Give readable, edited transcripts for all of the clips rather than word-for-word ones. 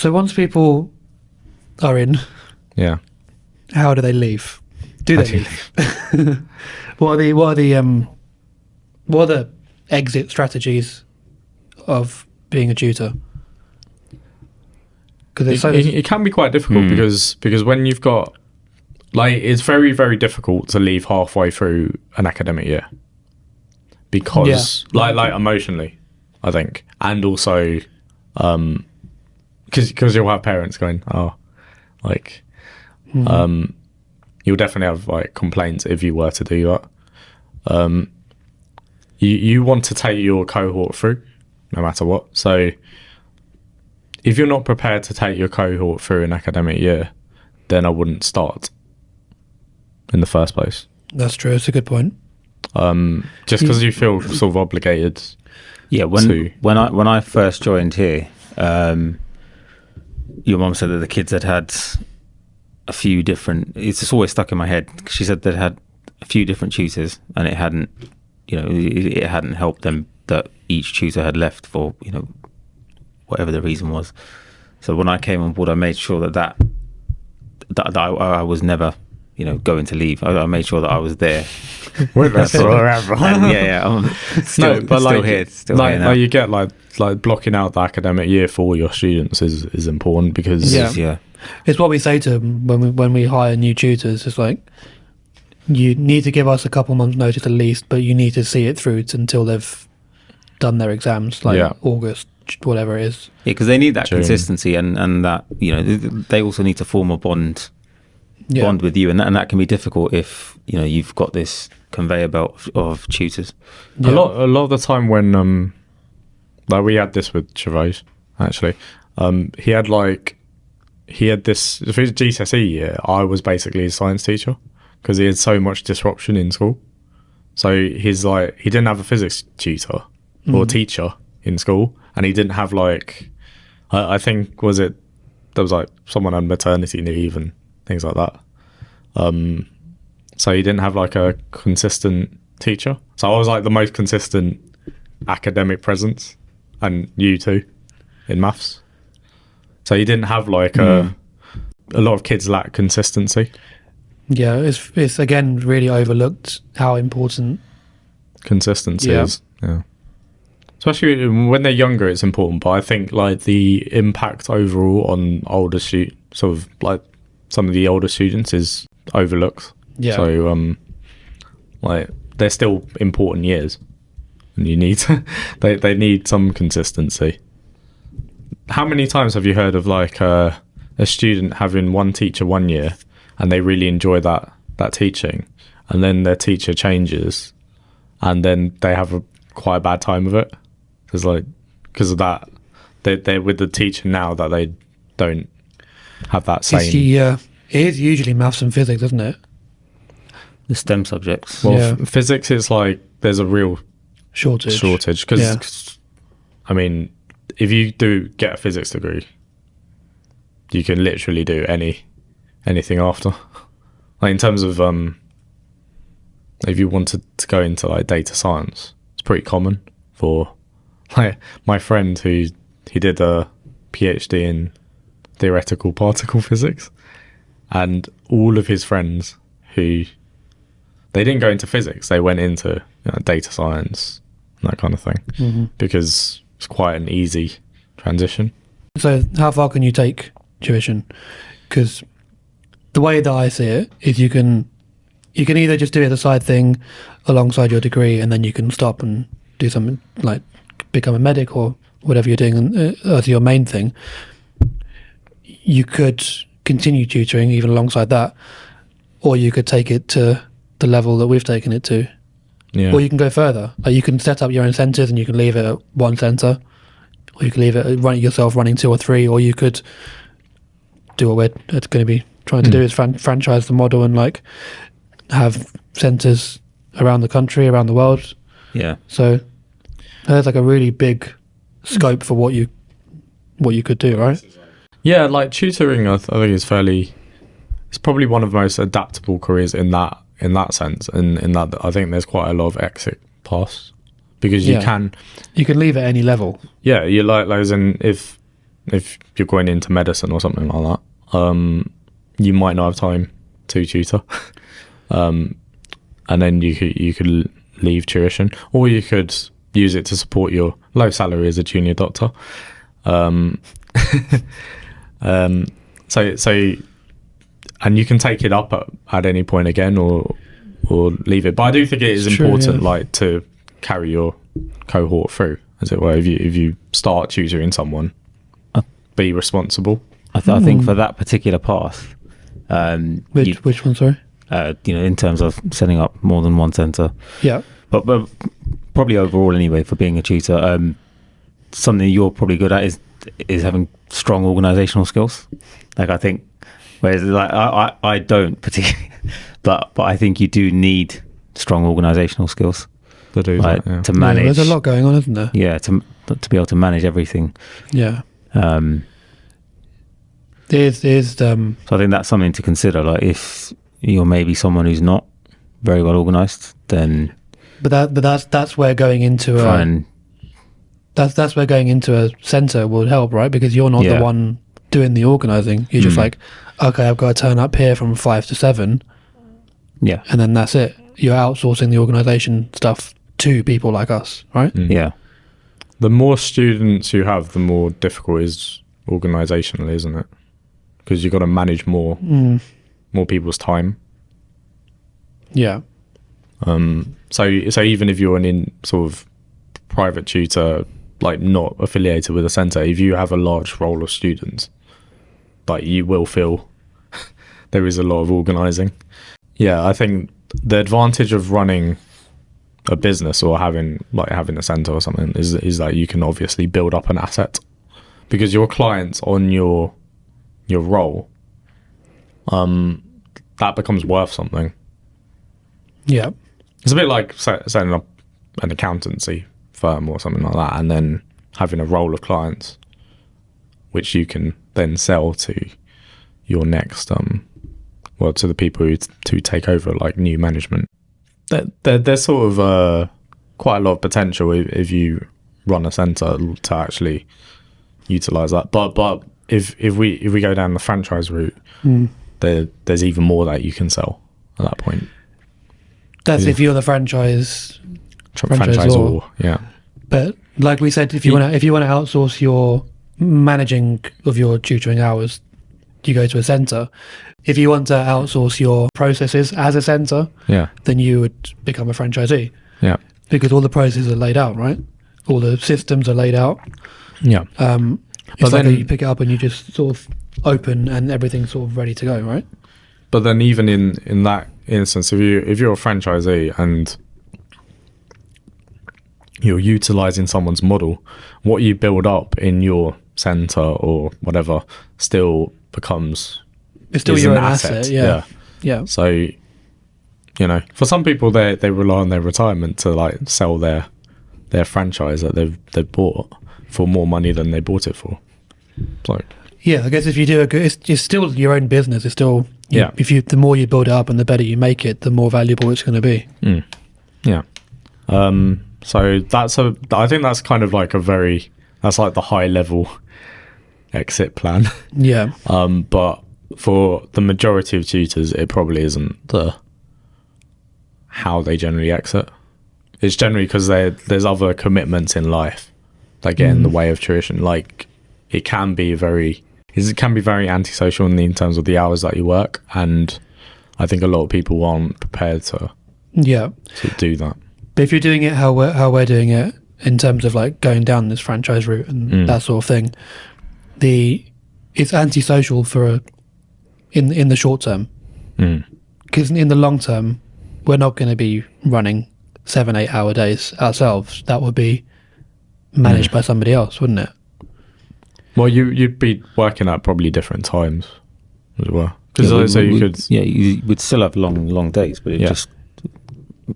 So once people are in, Yeah. how do they leave? Do they leave? What are the exit strategies of being a tutor? Because It can be quite difficult because when you've got, like, it's very, very difficult to leave halfway through an academic year because like emotionally, I think, and also because you'll have parents going, oh, like you'll definitely have like complaints if you were to do that. You want to take your cohort through no matter what. So if you're not prepared to take your cohort through an academic year, then I wouldn't start in the first place. That's true. It's a good point. Just because you feel sort of obligated. Yeah, when I first joined here, your mum said that the kids had a few different. It's just always stuck in my head. She said they'd had a few different tutors, and it hadn't helped them that each tutor had left for whatever the reason was. So when I came on board, I made sure that I was never going to leave. I made sure that I was there with us forever. I'm still here. Like you get like blocking out the academic year for your students is important because it's what we say to them when we hire new tutors. It's like, you need to give us a couple months notice at least, but you need to see it through until they've done their exams, August, whatever it is. Yeah, because they need that consistency and that they also need to form a bond with you, and that can be difficult if you've got this conveyor belt of tutors. A lot of the time when like we had this with Chavez actually, he had this for his GCSE year. I was basically his science teacher because he had so much disruption in school. So he didn't have a physics tutor or teacher in school, and he didn't have I think there was like someone on maternity leave and things like that. So he didn't have like a consistent teacher. So I was like the most consistent academic presence, and you too, in maths. So he didn't have a lot of kids lack consistency. Yeah, it's again really overlooked how important consistency is. Yeah. Especially when they're younger, it's important. But I think like the impact overall on older sort of like some of the older students is overlooked. Yeah. So they're still important years, and you need they need some consistency. How many times have you heard of like a student having one teacher one year and they really enjoy that teaching, and then their teacher changes, and then they have quite a bad time with it? Because of that, they're with the teacher now that they don't have that same. It is usually maths and physics, isn't it? The STEM subjects. Well, physics is like there's a real shortage because I mean, if you do get a physics degree, you can literally do anything after. Like in terms of if you wanted to go into like data science, it's pretty common for like my friend who he did a PhD in theoretical particle physics, and all of his friends who they didn't go into physics, they went into data science and that kind of thing because it's quite an easy transition. So how far can you take tuition? Because the way that I see it is you can either just do it as a side thing alongside your degree, and then you can stop and do something like become a medic or whatever you're doing as your main thing. You could continue tutoring even alongside that, or you could take it to the level that we've taken it to. Yeah. Or you can go further. Like you can set up your own centres and you can leave it at one centre, or you can leave it running 2 or 3, or you could do what we're going to be trying to do is franchise the model and like have centres around the country, around the world. Yeah. So there's like a really big scope for what you could do, right? Yeah, like tutoring, I think is it's probably one of the most adaptable careers in that sense, and in that I think there's quite a lot of exit paths because you can leave at any level. Yeah, you like as in if if you're going into medicine or something like that, you might not have time to tutor, and then you could leave tuition, or you could use it to support your low salary as a junior doctor. So and you can take it up at any point again, or leave it. But I do think it is important, like, to carry your cohort through, as it were. If you start tutoring someone, be responsible. I think for that particular path, which one? Sorry. In terms of setting up more than one centre. Yeah. But probably overall, anyway, for being a tutor, something you're probably good at is having strong organisational skills. Like, I think, whereas like I don't particularly, but I think you do need strong organisational skills to do like, that, to manage. There's a lot going on, isn't there? Yeah, to be able to manage everything. Yeah. So I think that's something to consider. Like, if you're maybe someone who's not very well organised, then that's where going into that's where going into a centre would help, right? Because you're not the one doing the organising. You're just like, okay, I've got to turn up here from 5 to 7. Yeah, and then that's it. You're outsourcing the organisation stuff to people like us, right? Yeah. The more students you have, the more difficult it is organisationally, isn't it? Because you've got to manage more people's time. Yeah. So even if you're an sort of private tutor, like not affiliated with a centre, if you have a large roll of students, like, you will feel there is a lot of organising. Yeah, I think the advantage of running a business or having a centre or something is that you can obviously build up an asset, because your clients on your role, that becomes worth something. Yeah. It's a bit like setting up an accountancy firm or something like that, and then having a roll of clients which you can then sell to your next to the people who take over, like new management. There's sort of quite a lot of potential if you run a centre to actually utilise that. But if we go down the franchise route, there's even more that you can sell at that point. That's if you're the franchisor. Yeah. But like we said, if you want to outsource your managing of your tutoring hours, you go to a centre. If you want to outsource your processes as a centre, then you would become a franchisee. Yeah. Because all the processes are laid out, right? All the systems are laid out. Yeah. It's like you pick it up and you just sort of open and everything's sort of ready to go, right? But then even in that instance, if you're a franchisee and you're utilising someone's model, what you build up in your centre or whatever still becomes... It's still your own asset. Yeah. So, for some people, they rely on their retirement to like sell their franchise that they've bought for more money than they bought it for. So, yeah, I guess if you do it's still your own business. It's still the more you build it up and the better you make it, the more valuable it's going to be. Yeah. So I think that's kind of like that's like the high level exit plan. Yeah. But for the majority of tutors, it probably isn't how they generally exit. It's generally because there's other commitments in life that get in the way of tuition. Like, it can be very antisocial in terms of the hours that you work, and I think a lot of people aren't prepared to do that. But if you're doing it how we're doing it, in terms of like going down this franchise route and that sort of thing, it's antisocial in the short term, because in the long term we're not going to be running 7-8 hour days ourselves. That would be managed by somebody else, wouldn't it? Well, you'd be working at probably different times as well, because you would still have long days, but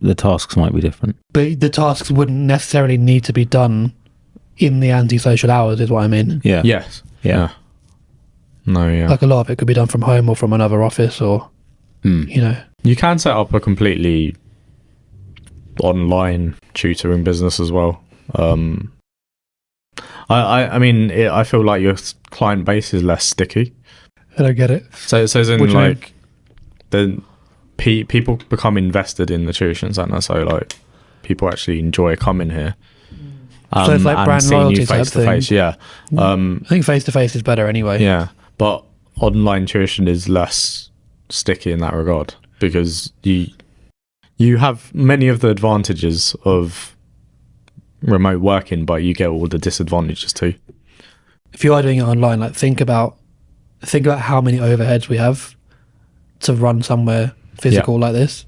the tasks might be different. But the tasks wouldn't necessarily need to be done in the antisocial hours, is what I mean. Yeah. Yes. Yeah. No, yeah. Like, a lot of it could be done from home or from another office, or You can set up a completely online tutoring business as well. I mean, I feel like your client base is less sticky. I don't get it. So as in What do you mean? like the people become invested in the tuition centre. So like people actually enjoy coming here. So it's like and brand seeing loyalty you type face to face. thing. Yeah. I think face to face is better anyway. Yeah, but online tuition is less sticky in that regard because you have many of the advantages of remote working, but you get all the disadvantages too. If you are doing it online, like think about how many overheads we have to run somewhere physical like this.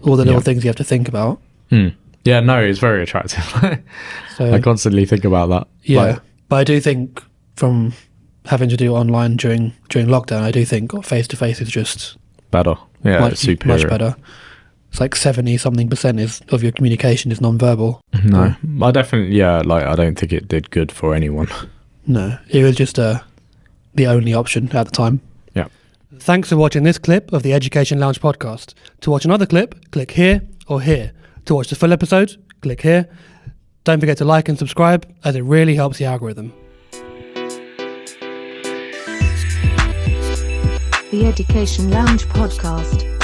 All the little things you have to think about. Yeah, no, it's very attractive. So I constantly think about that. yeah, Like, but I do think from having to do online during lockdown, I do think face to face is just better. Yeah, it's superior. much better. It's like 70% of your communication is non-verbal. No, I definitely, like, I don't think it did good for anyone. No, it was just the only option at the time. Yeah. Thanks for watching this clip of the Education Lounge podcast. To watch another clip, click here or here. To watch the full episode, click here. Don't forget to like and subscribe, as it really helps the algorithm. The Education Lounge podcast.